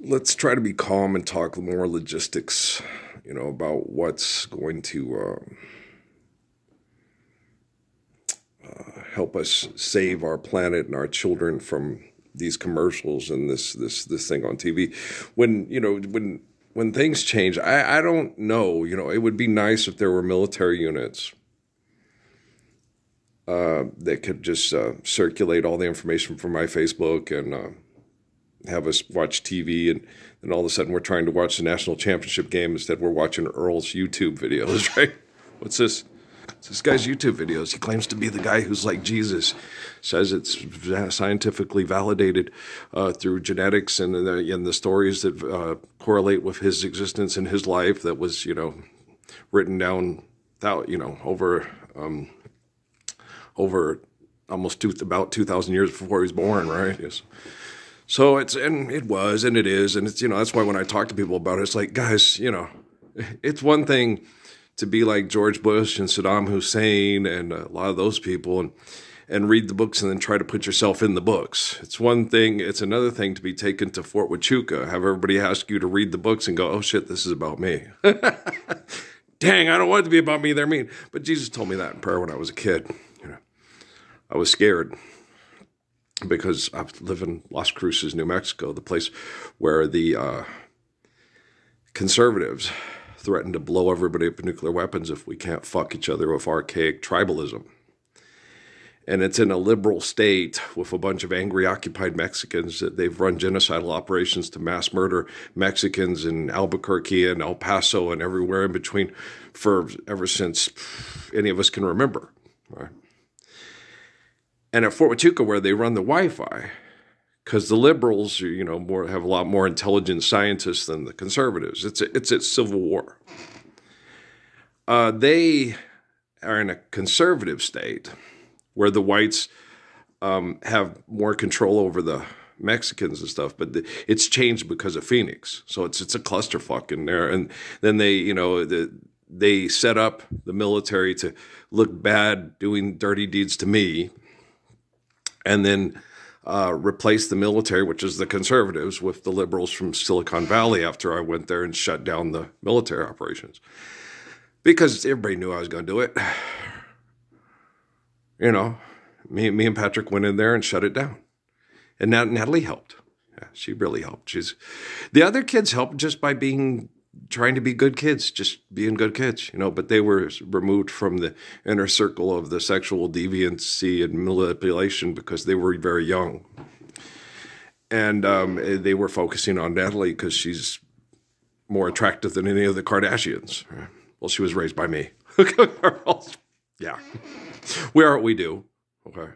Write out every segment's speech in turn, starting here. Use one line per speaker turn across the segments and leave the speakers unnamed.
let's try to be calm and talk more logistics, about what's going to help us save our planet and our children from these commercials and this thing on TV. When things change, I don't know. It would be nice if there were military units that could just circulate all the information from my Facebook and have us watch TV, and then all of a sudden we're trying to watch the national championship game. Instead we're watching Earl's YouTube videos, right? What's this? It's this guy's YouTube videos. He claims to be the guy who's like Jesus, says it's scientifically validated through genetics and the stories that correlate with his existence in his life that was, written down, over almost about 2,000 years before he was born, right? Yes. So it is, and it's, that's why when I talk to people about it, it's like, guys, it's one thing to be like George Bush and Saddam Hussein and a lot of those people and read the books and then try to put yourself in the books. It's one thing. It's another thing to be taken to Fort Huachuca, have everybody ask you to read the books and go, oh shit, this is about me. Dang, I don't want it to be about me. They're mean. But Jesus told me that in prayer when I was a kid. I was scared, because I live in Las Cruces, New Mexico, the place where the conservatives threaten to blow everybody up with nuclear weapons if we can't fuck each other with archaic tribalism. And it's in a liberal state with a bunch of angry occupied Mexicans that they've run genocidal operations to mass murder Mexicans in Albuquerque and El Paso and everywhere in between ever since any of us can remember, right? And at Fort Huachuca, where they run the Wi-Fi, because the liberals, have a lot more intelligent scientists than the conservatives. It's a civil war. They are in a conservative state where the whites have more control over the Mexicans and stuff, but it's changed because of Phoenix. So it's a clusterfuck in there. And then they set up the military to look bad doing dirty deeds to me, and then replace the military, which is the conservatives, with the liberals from Silicon Valley after I went there and shut down the military operations. Because everybody knew I was going to do it. Me and Patrick went in there and shut it down. And Natalie helped. Yeah, she really helped. The other kids helped just by trying to be good kids, just being good kids, but they were removed from the inner circle of the sexual deviancy and manipulation because they were very young. And they were focusing on Natalie because she's more attractive than any of the Kardashians. Well, she was raised by me. Yeah. We are what we do. Okay.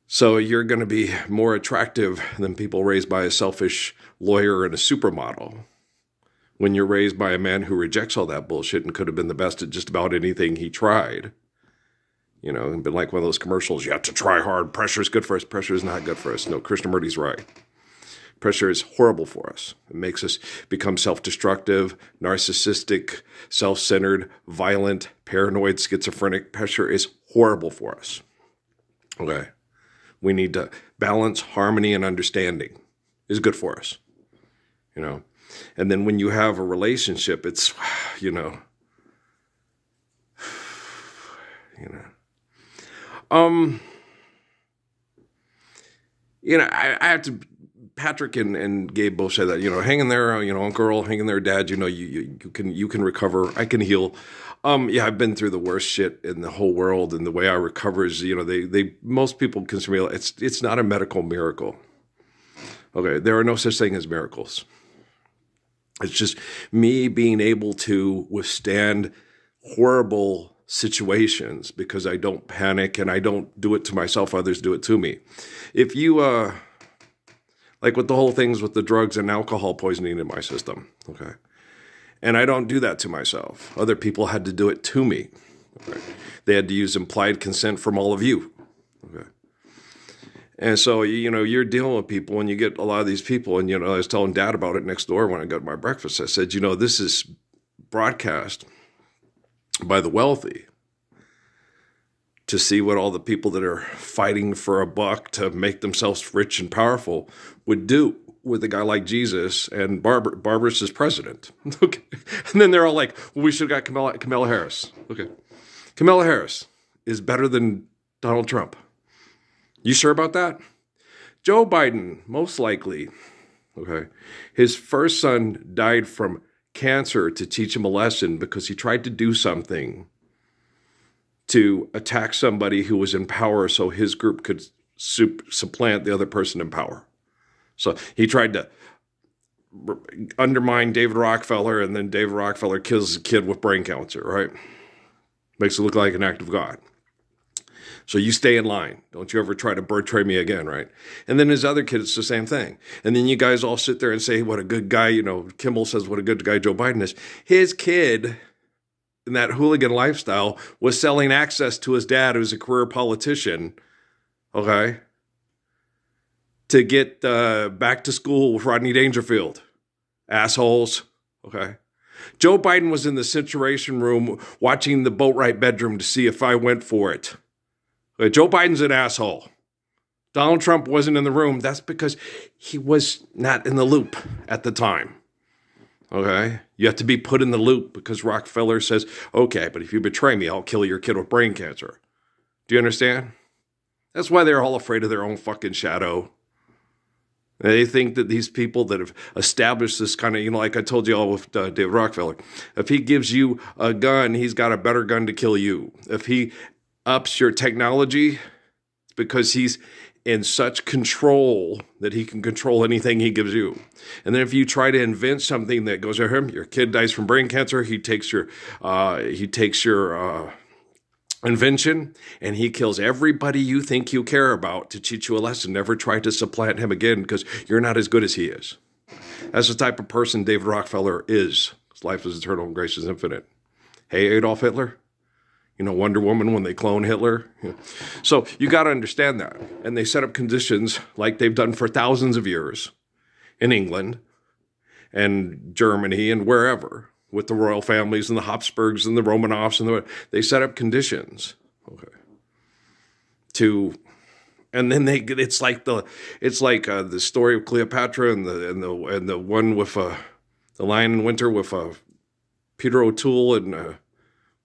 So you're going to be more attractive than people raised by a selfish lawyer and a supermodel, when you're raised by a man who rejects all that bullshit and could have been the best at just about anything he tried. And been like one of those commercials, you have to try hard. Pressure is good for us. Pressure is not good for us. No, Krishnamurti's right. Pressure is horrible for us. It makes us become self-destructive, narcissistic, self-centered, violent, paranoid, schizophrenic. Pressure is horrible for us. Okay. We need to balance, harmony, and understanding is good for us. And then when you have a relationship, it's, I have to, Patrick and Gabe both said that, hang in there, Uncle Earl, hang in there, Dad, you can recover. I can heal. Yeah, I've been through the worst shit in the whole world, and the way I recover is, most people consider me, it's not a medical miracle. Okay, there are no such thing as miracles. It's just me being able to withstand horrible situations because I don't panic and I don't do it to myself. Others do it to me. If you, like with the whole things with the drugs and alcohol poisoning in my system, okay, and I don't do that to myself. Other people had to do it to me. Okay? They had to use implied consent from all of you. Okay. And so, you're dealing with people and you get a lot of these people. And, I was telling Dad about it next door when I got my breakfast. I said, this is broadcast by the wealthy to see what all the people that are fighting for a buck to make themselves rich and powerful would do with a guy like Jesus and Barbara's his president. Okay. And then they're all like, well, we should have got Kamala Harris. Okay. Kamala Harris is better than Donald Trump. You sure about that? Joe Biden, most likely, okay, his first son died from cancer to teach him a lesson because he tried to do something to attack somebody who was in power so his group could supplant the other person in power. So he tried to undermine David Rockefeller, and then David Rockefeller kills a kid with brain cancer, right? Makes it look like an act of God. So you stay in line. Don't you ever try to betray me again, right? And then his other kid, it's the same thing. And then you guys all sit there and say, what a good guy, you know, Kimmel says what a good guy Joe Biden is. His kid, in that hooligan lifestyle, was selling access to his dad, who's a career politician, okay, to get back to school with Rodney Dangerfield. Assholes, okay? Joe Biden was in the Situation Room watching the boat ride bedroom to see if I went for it. Okay, Joe Biden's an asshole. Donald Trump wasn't in the room. That's because he was not in the loop at the time. Okay? You have to be put in the loop because Rockefeller says, okay, but if you betray me, I'll kill your kid with brain cancer. Do you understand? That's why they're all afraid of their own fucking shadow. They think that these people that have established this kind of, you know, like I told you all with David Rockefeller, if he gives you a gun, he's got a better gun to kill you. If he ups your technology, it's because he's in such control that he can control anything he gives you. And then if you try to invent something that goes to him, your kid dies from brain cancer, he takes your invention, and he kills everybody you think you care about to teach you a lesson. Never try to supplant him again because you're not as good as he is. That's the type of person David Rockefeller is. His life is eternal and grace is infinite. Hey, Adolf Hitler? You know, Wonder Woman when they clone Hitler? Yeah. So you got to understand that. And they set up conditions like they've done for thousands of years in England and Germany and wherever, with the royal families and the Habsburgs and the Romanovs, and they set up conditions, okay, and then it's like the story of Cleopatra and the one with the Lion in Winter with Peter O'Toole and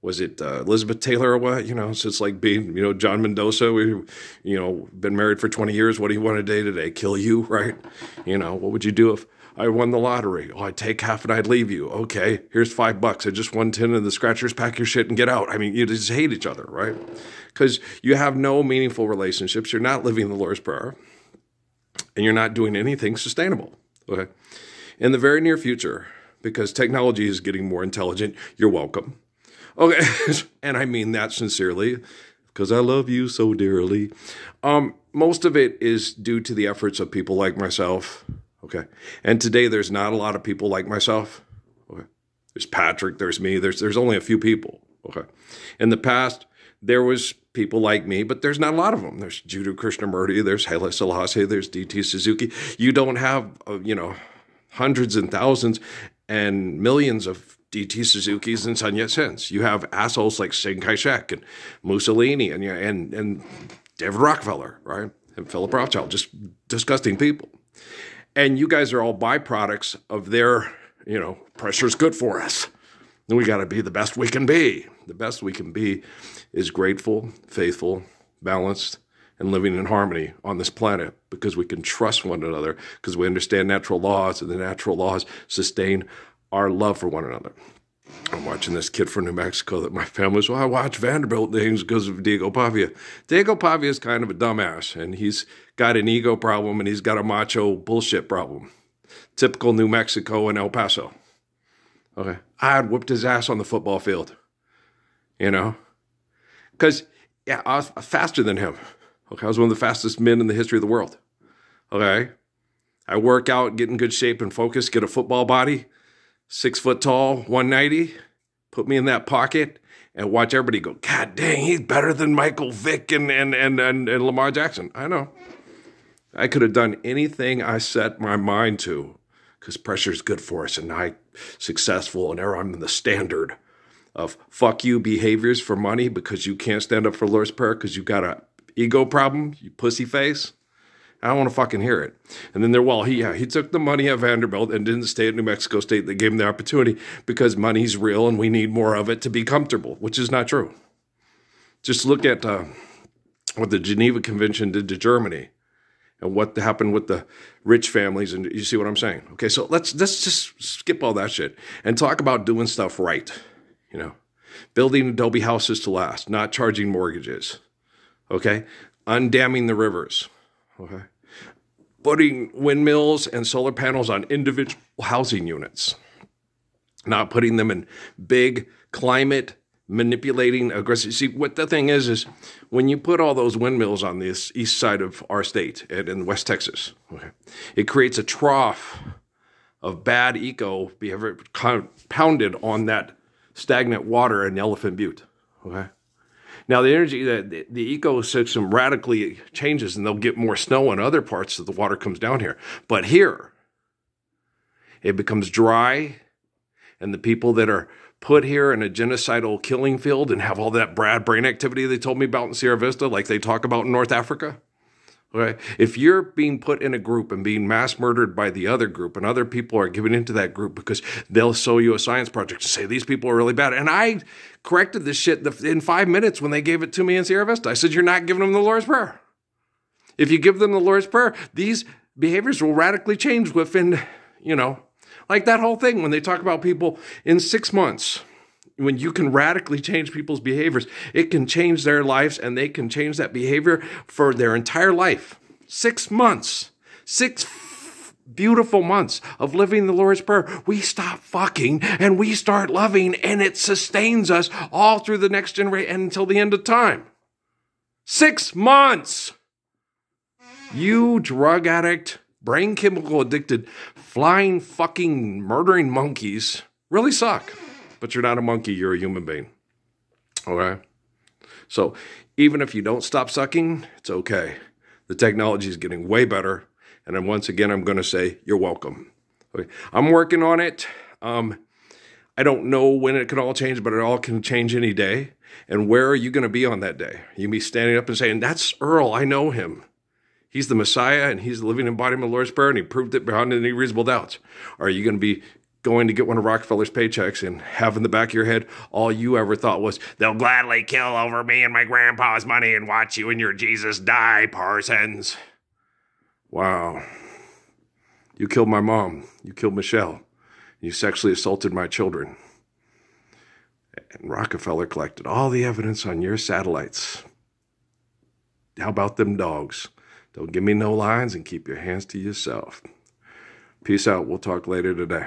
was it Elizabeth Taylor or what? You know, so it's like being, you know, John Mendoza. We, you know, been married for 20 years. What do you want today? Kill you, right? You know, what would you do if I won the lottery? Oh, I'd take half and I'd leave you. Okay, here's $5. I just won 10 of the scratchers. Pack your shit and get out. I mean, you just hate each other, right? Because you have no meaningful relationships. You're not living the Lord's Prayer. And you're not doing anything sustainable, okay? In the very near future, because technology is getting more intelligent, you're welcome. Okay, and I mean that sincerely, because I love you so dearly. Most of it is due to the efforts of people like myself, okay? And today there's not a lot of people like myself, okay? There's Patrick, there's me, there's only a few people, okay? In the past, there was people like me, but there's not a lot of them. There's Jiddu Krishnamurti, there's Haile Selassie, there's D.T. Suzuki. You don't have, you know, hundreds and thousands and millions of D.T. Suzuki's and Sun Yat-sen's. You have assholes like Chiang Kai-shek and Mussolini and David Rockefeller, right? And Philip Rothschild, just disgusting people. And you guys are all byproducts of their, you know, pressure's good for us. And we got to be the best we can be. The best we can be is grateful, faithful, balanced, and living in harmony on this planet because we can trust one another because we understand natural laws, and the natural laws sustain our love for one another. I'm watching this kid from New Mexico that my family's, well, I watch Vanderbilt things because of Diego Pavia. Diego Pavia is kind of a dumbass, and he's got an ego problem, and he's got a macho bullshit problem. Typical New Mexico and El Paso. Okay. I had whooped his ass on the football field, you know? Because, yeah, I was faster than him. Okay, I was one of the fastest men in the history of the world. Okay? I work out, get in good shape and focus, get a football body, 6 foot tall, 190, put me in that pocket, and watch everybody go, God dang, he's better than Michael Vick and Lamar Jackson. I know. I could have done anything I set my mind to because pressure is good for us, and I'm successful, and now I'm in the standard of fuck you behaviors for money because you can't stand up for Lord's Prayer because you got a ego problem, you pussy face. I don't want to fucking hear it. And then he took the money at Vanderbilt and didn't stay at New Mexico State. They gave him the opportunity because money's real and we need more of it to be comfortable, which is not true. Just look at what the Geneva Convention did to Germany and what happened with the rich families. And you see what I'm saying? Okay, so let's just skip all that shit and talk about doing stuff right. You know, building adobe houses to last, not charging mortgages. Okay, undamming the rivers. Okay. Putting windmills and solar panels on individual housing units, not putting them in big climate manipulating aggressive. See, what the thing is when you put all those windmills on this east side of our state and in West Texas, okay, it creates a trough of bad eco behavior compounded on that stagnant water in Elephant Butte. Okay. Now, the energy, the ecosystem radically changes and they'll get more snow in other parts as the water comes down here. But here, it becomes dry and the people that are put here in a genocidal killing field and have all that bad brain activity they told me about in Sierra Vista, like they talk about in North Africa. Okay. If you're being put in a group and being mass murdered by the other group and other people are giving into that group because they'll show you a science project and say, these people are really bad. And I corrected this shit in 5 minutes when they gave it to me in Sierra Vista. I said, you're not giving them the Lord's Prayer. If you give them the Lord's Prayer, these behaviors will radically change within, you know, like that whole thing when they talk about people in 6 months. When you can radically change people's behaviors, it can change their lives and they can change that behavior for their entire life. 6 months, 6 beautiful months of living the Lord's Prayer. We stop fucking and we start loving and it sustains us all through the next generation until the end of time. 6 months. You drug addict, brain chemical addicted, flying fucking murdering monkeys really suck. But you're not a monkey, you're a human being. Okay? So even if you don't stop sucking, it's okay. The technology is getting way better. And then once again, I'm going to say, you're welcome. Okay? I'm working on it. I don't know when it can all change, but it all can change any day. And where are you going to be on that day? You be standing up and saying, that's Earl, I know him. He's the Messiah and he's the living embodiment of the Lord's Prayer and he proved it beyond any reasonable doubts. Or are you going to be going to get one of Rockefeller's paychecks and have in the back of your head, all you ever thought was, they'll gladly kill over me and my grandpa's money and watch you and your Jesus die, Parsons. Wow. You killed my mom. You killed Michelle. You sexually assaulted my children. And Rockefeller collected all the evidence on your satellites. How about them dogs? Don't give me no lines and keep your hands to yourself. Peace out. We'll talk later today.